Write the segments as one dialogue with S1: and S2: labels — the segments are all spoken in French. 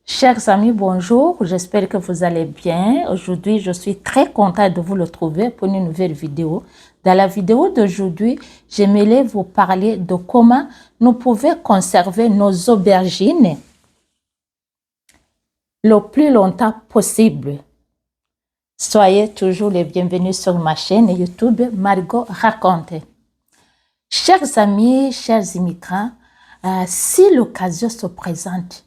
S1: Chers amis, bonjour. J'espère que vous allez bien. Aujourd'hui, je suis très contente de vous retrouver pour une nouvelle vidéo. Dans la vidéo d'aujourd'hui, j'aimerais vous parler de comment nous pouvons conserver nos aubergines le plus longtemps possible. Soyez toujours les bienvenus sur ma chaîne YouTube Margot Raconte. Chers amis, chers immigrants, si l'occasion se présente,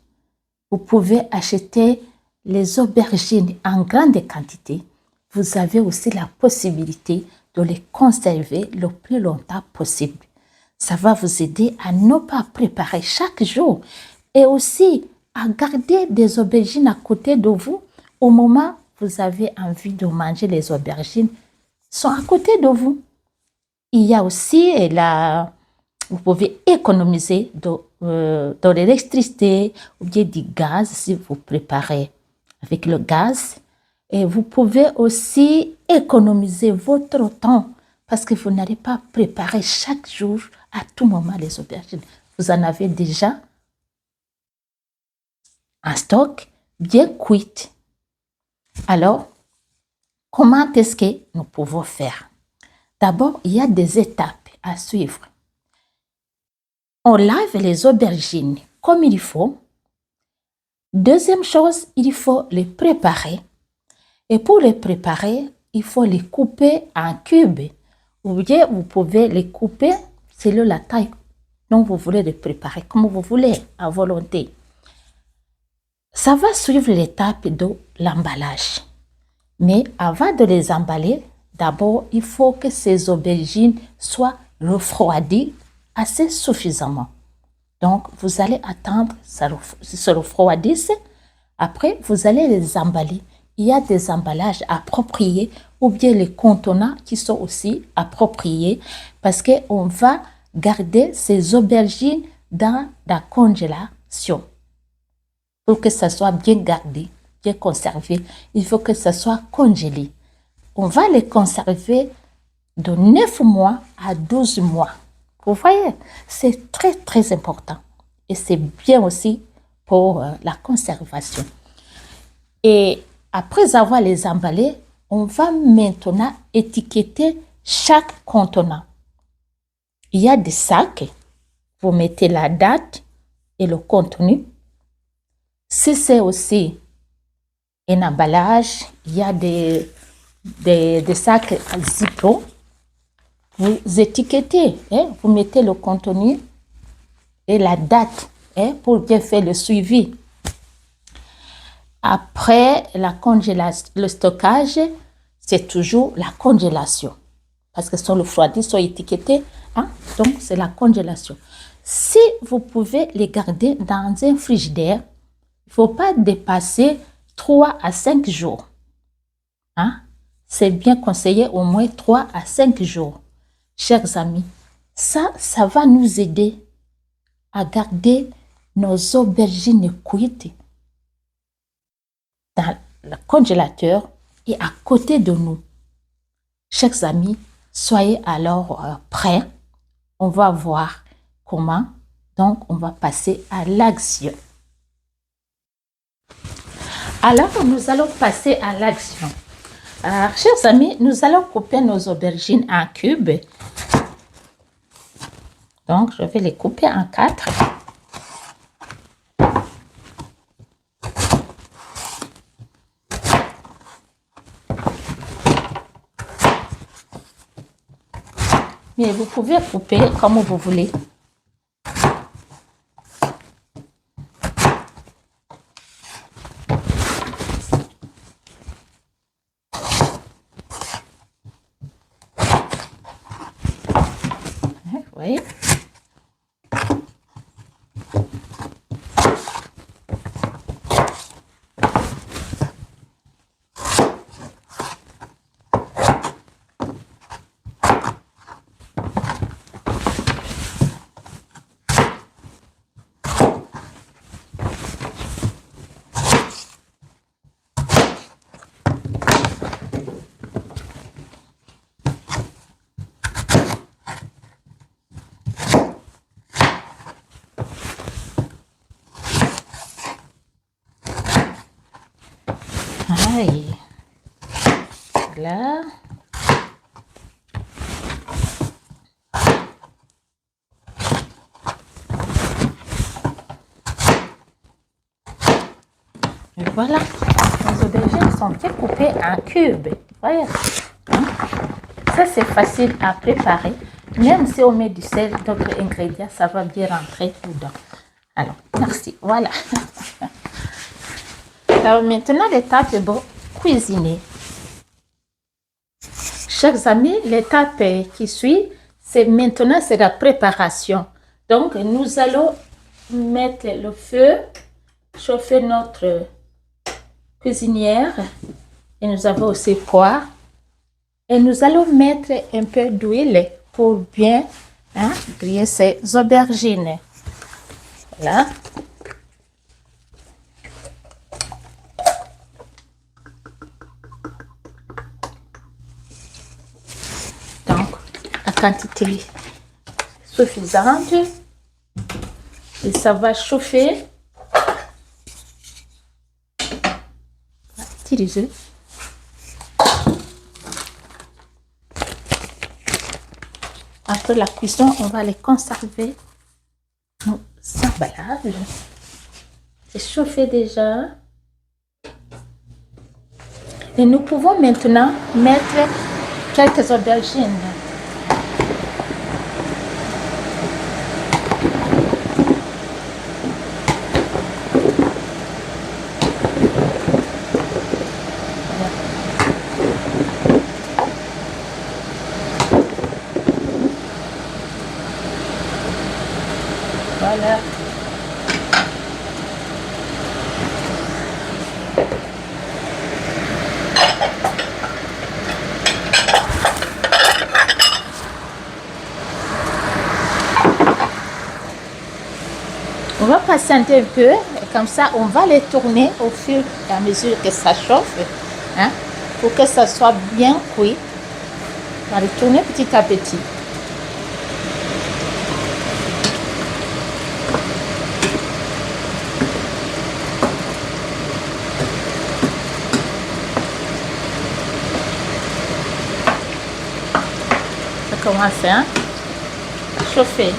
S1: vous pouvez acheter les aubergines en grande quantité. Vous avez aussi la possibilité de les conserver le plus longtemps possible. Ça va vous aider à ne pas préparer chaque jour et aussi à garder des aubergines à côté de vous au moment où vous avez envie de manger les aubergines. Sont à côté de vous. Il y a aussi vous pouvez économiser de l'électricité ou bien du gaz si vous préparez avec le gaz. Et vous pouvez aussi économiser votre temps parce que vous n'allez pas préparer chaque jour à tout moment les aubergines. Vous en avez déjà en stock, bien cuites. Alors, comment est-ce que nous pouvons faire? D'abord, il y a des étapes à suivre. On lave les aubergines comme il faut. Deuxième chose, il faut les préparer. Et pour les préparer, il faut les couper en cubes. Ou bien vous pouvez les couper selon la taille dont vous voulez les préparer, comme vous voulez, à volonté. Ça va suivre l'étape de l'emballage. Mais avant de les emballer, d'abord, il faut que ces aubergines soient refroidies assez suffisamment. Donc, vous allez attendre que ça se refroidisse. Après, vous allez les emballer. Il y a des emballages appropriés ou bien les contenants qui sont aussi appropriés parce qu'on va garder ces aubergines dans la congélation. Pour que ça soit bien gardé, bien conservé, il faut que ça soit congelé. On va les conserver de 9 mois à 12 mois. Vous voyez, c'est très, très important. Et c'est bien aussi pour la conservation. Et après avoir les emballés, on va maintenant étiqueter chaque contenant. Il y a des sacs, vous mettez la date et le contenu. Si c'est aussi un emballage, il y a des sacs à Zippo. Vous étiquetez, vous mettez le contenu et la date pour bien faire le suivi. Après la congélation, le stockage, c'est toujours la congélation. Parce que sur le refroidi, sont étiquetés. Donc, c'est la congélation. Si vous pouvez les garder dans un frigidaire, il ne faut pas dépasser 3 à 5 jours. C'est bien conseillé au moins 3 à 5 jours. Chers amis, ça va nous aider à garder nos aubergines cuites dans le congélateur et à côté de nous. Chers amis, soyez alors prêts. On va voir comment. Donc, on va passer à l'action. Alors, nous allons passer à l'action. Chers amis, nous allons couper nos aubergines en cubes. Donc, je vais les couper en 4. Mais vous pouvez couper comme vous voulez. Vous voyez? Aïe. Voilà. Et voilà. Les aubergines sont découpées en cubes. Voyez. Ça, c'est facile à préparer. Même si on met du sel, d'autres ingrédients, ça va bien rentrer dedans. Alors, merci. Voilà. Alors, maintenant, l'étape pour cuisiner. Chers amis, l'étape qui suit, c'est la préparation. Donc, nous allons mettre le feu, chauffer notre cuisinière. Et nous avons aussi poire. Et nous allons mettre un peu d'huile pour bien griller ces aubergines. Voilà. Donc, la quantité suffisante. Et ça va chauffer. Utiliser. Après la cuisson, on va les conserver nos emballages. C'est chauffé déjà. Et nous pouvons maintenant mettre quelques aubergines. Voilà. On va patienter un peu, et comme ça, on va les tourner au fur et à mesure que ça chauffe, pour que ça soit bien cuit. On va les tourner petit à petit. Ça commence à chauffer.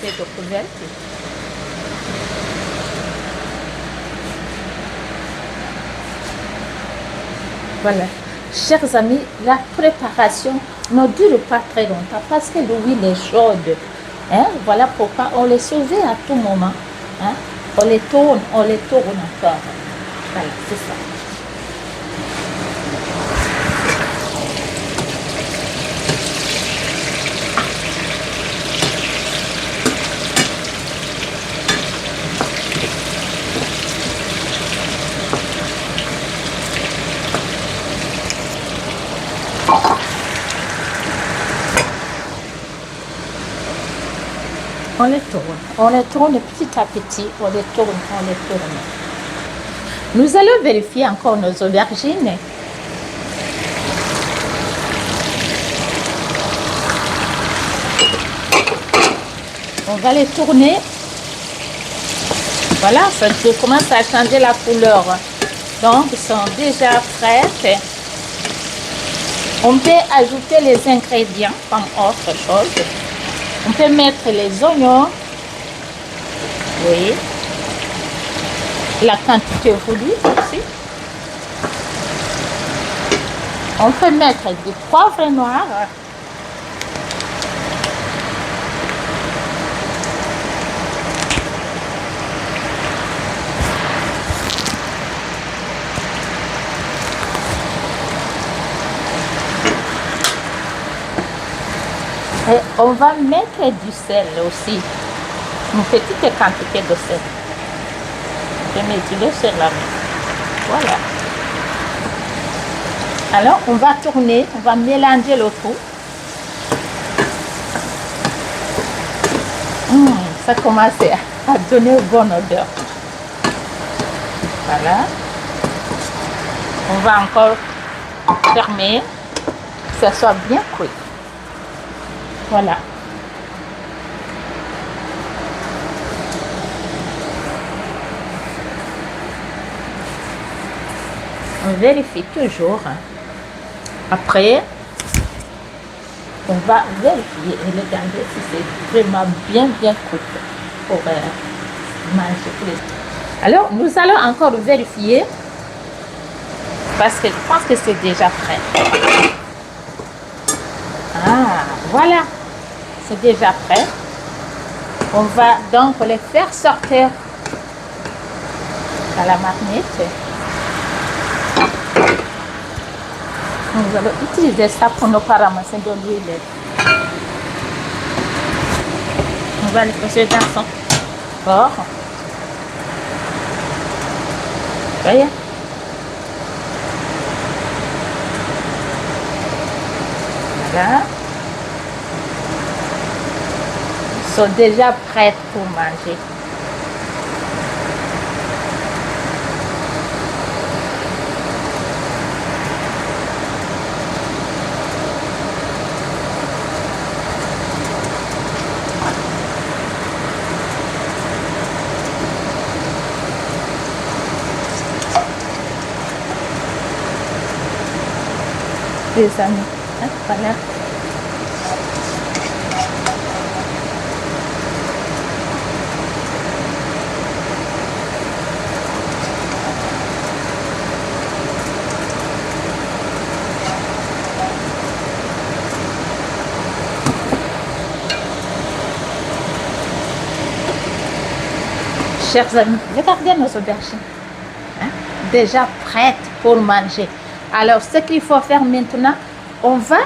S1: De couvercle. Voilà. Chers amis, la préparation ne dure pas très longtemps parce que l'huile est chaude. Voilà pourquoi on les surveille à tout moment. On les tourne encore. Voilà, c'est ça. On les tourne petit à petit, on les tourne. Nous allons vérifier encore nos aubergines. On va les tourner. Voilà, ça commence à changer la couleur. Donc, ils sont déjà prêtes. On peut ajouter les ingrédients comme autre chose. On peut mettre les oignons, oui, la quantité voulue aussi. On peut mettre du poivre noir, et on va mettre du sel aussi, une petite quantité de sel. Je mets du lait sur la main. Voilà. Alors, on va tourner, on va mélanger le tout. Ça commence à donner une bonne odeur. Voilà. On va encore fermer. ça soit bien cuit. Voilà. On vérifie toujours. Après, on va vérifier et regarder si c'est vraiment bien cuit pour manger. Alors, nous allons encore vérifier parce que je pense que c'est déjà prêt. Ah, voilà, c'est déjà prêt. On va donc les faire sortir à la marmite. Nous allons utiliser ça pour ne pas ramasser de l'huile. On va les poser dans son corps. Voyez? Voilà. Ils sont déjà prêts pour manger. Les amis, voilà. Chers amis, regardez nos aubergines. Déjà prêtes pour manger. Alors, ce qu'il faut faire maintenant, on va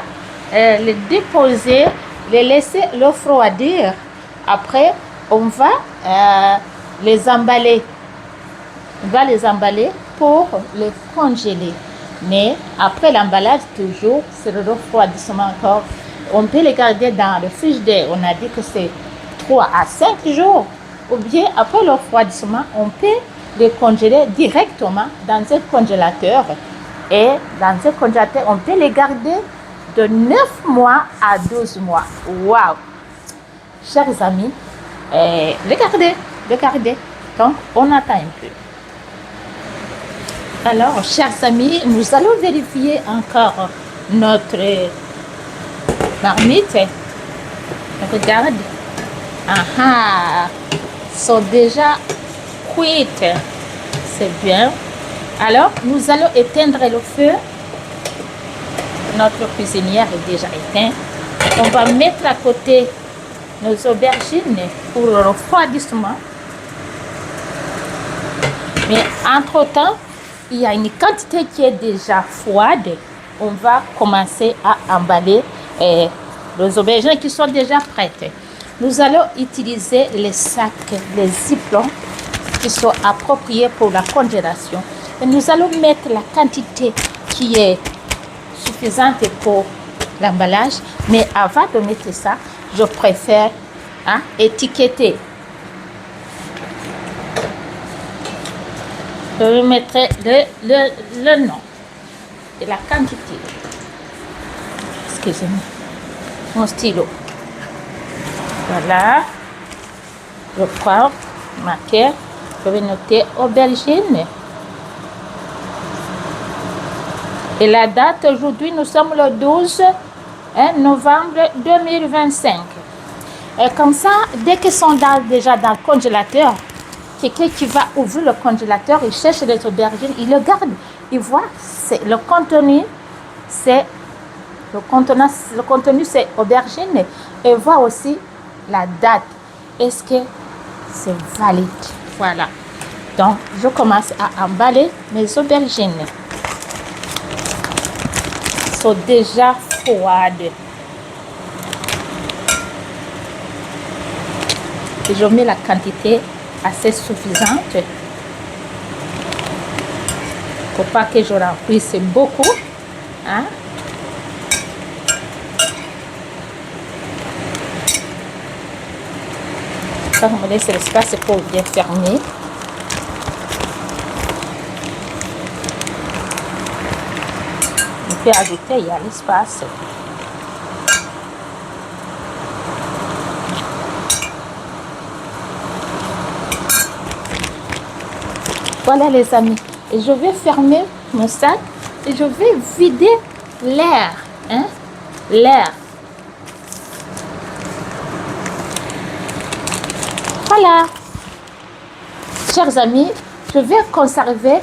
S1: les déposer, les laisser refroidir. Après, on va les emballer. On va les emballer pour les congeler. Mais après l'emballage, toujours, c'est le refroidissement encore. On peut les garder dans le frigidaire. On a dit que c'est 3 à 5 jours. Ou bien, après le refroidissement, on peut les congeler directement dans un congélateur. Et dans un congélateur, on peut les garder de 9 mois à 12 mois. Waouh! Chers amis, regardez. Donc, on attend un peu. Alors, chers amis, nous allons vérifier encore notre marmite. Regarde. Sont déjà cuites. C'est bien. Alors, nous allons éteindre le feu. Notre cuisinière est déjà éteinte. On va mettre à côté nos aubergines pour le refroidissement. Mais entre-temps, il y a une quantité qui est déjà froide. On va commencer à emballer les aubergines qui sont déjà prêtes. Nous allons utiliser les sacs, les ziplons qui sont appropriés pour la congélation. Et nous allons mettre la quantité qui est suffisante pour l'emballage. Mais avant de mettre ça, je préfère étiqueter. Je mettrai le nom et la quantité. Excusez-moi. Mon stylo. Voilà. Je prends ma carte. Je vais noter aubergine. Et la date aujourd'hui, nous sommes le 12 novembre 2025. Et comme ça, dès qu'ils sont déjà dans le congélateur, quelqu'un qui va ouvrir le congélateur, il cherche les aubergines, il le garde, il voit le contenu, c'est aubergine, et voit aussi la date. Est-ce que c'est valide? Voilà. Donc, je commence à emballer mes aubergines. Elles sont déjà froides. Et je mets la quantité assez suffisante. Faut pas que je remplisse beaucoup. Ça me laisse l'espace pour bien fermer. On peut ajouter, il y a l'espace. Voilà les amis. Et je vais fermer mon sac et je vais vider l'air. Hein? L'air. Voilà. Chers amis, je vais conserver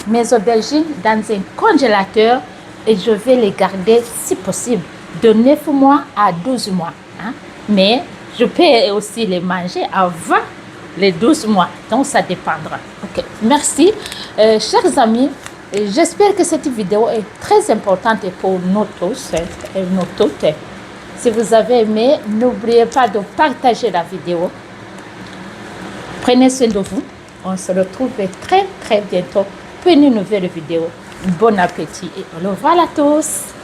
S1: mes aubergines dans un congélateur et je vais les garder si possible de 9 mois à 12 mois. Hein? Mais je peux aussi les manger avant les 12 mois. Donc, ça dépendra. Ok, merci. Chers amis, j'espère que cette vidéo est très importante pour nous tous et nous toutes. Si vous avez aimé, n'oubliez pas de partager la vidéo. Prenez soin de vous. On se retrouve très bientôt pour une nouvelle vidéo. Bon appétit et au revoir à tous.